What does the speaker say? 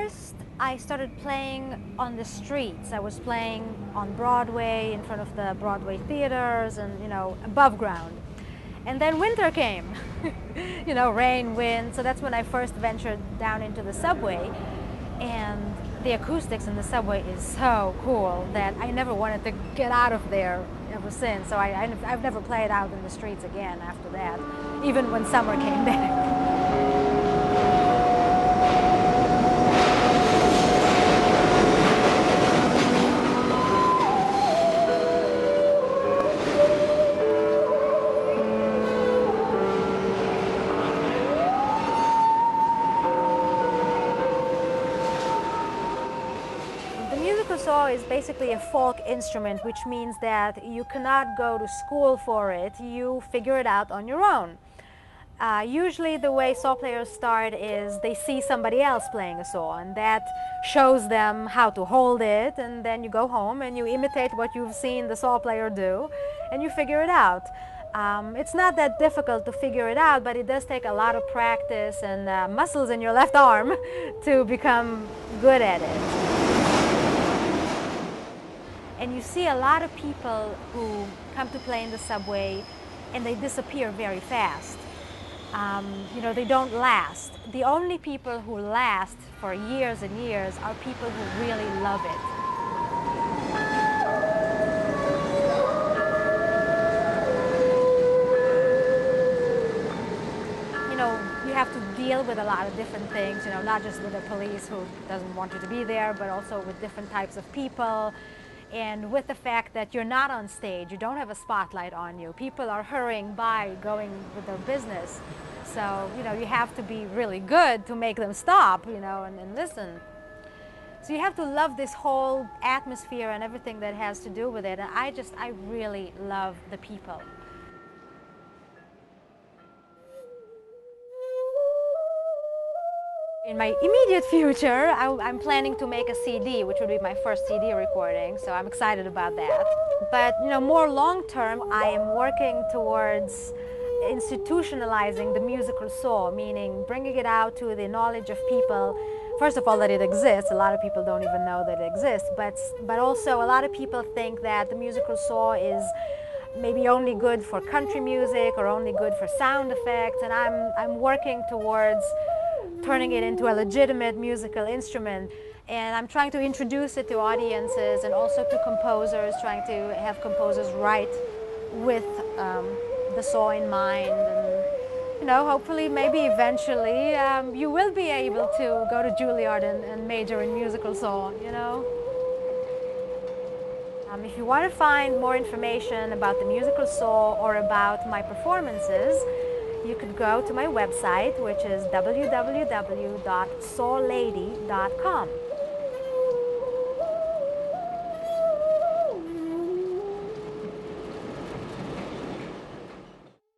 first, I started playing on the streets. I was playing on Broadway, in front of the Broadway theaters and, above ground. And then winter came, rain, wind. So that's when I first ventured down into the subway. And the acoustics in the subway is so cool that I never wanted to get out of there ever since. So I've never played out in the streets again after that, even when summer came back. The musical saw is basically a folk instrument, which means that you cannot go to school for it. You figure it out on your own. Usually the way saw players start is they see somebody else playing a saw, and that shows them how to hold it, and then you go home and you imitate what you've seen the saw player do, and you figure it out. It's not that difficult to figure it out, but it does take a lot of practice and muscles in your left arm to become good at it. And you see a lot of people who come to play in the subway and they disappear very fast. They don't last. The only people who last for years and years are people who really love it. You have to deal with a lot of different things, not just with the police who doesn't want you to be there, but also with different types of people. And with the fact that you're not on stage, you don't have a spotlight on you. People are hurrying by, going with their business. So, you have to be really good to make them stop, and listen. So you have to love this whole atmosphere and everything that has to do with it. And I really love the people. In my immediate future, I'm planning to make a CD, which would be my first CD recording, so I'm excited about that. But, more long-term, I am working towards institutionalizing the musical saw, meaning bringing it out to the knowledge of people. First of all, that it exists. A lot of people don't even know that it exists, but also a lot of people think that the musical saw is maybe only good for country music or only good for sound effects, and I'm working towards turning it into a legitimate musical instrument. And I'm trying to introduce it to audiences and also to composers, trying to have composers write with the saw in mind. And, hopefully, maybe eventually, you will be able to go to Juilliard and major in musical saw, If you want to find more information about the musical saw or about my performances, you could go to my website, which is www.sawlady.com.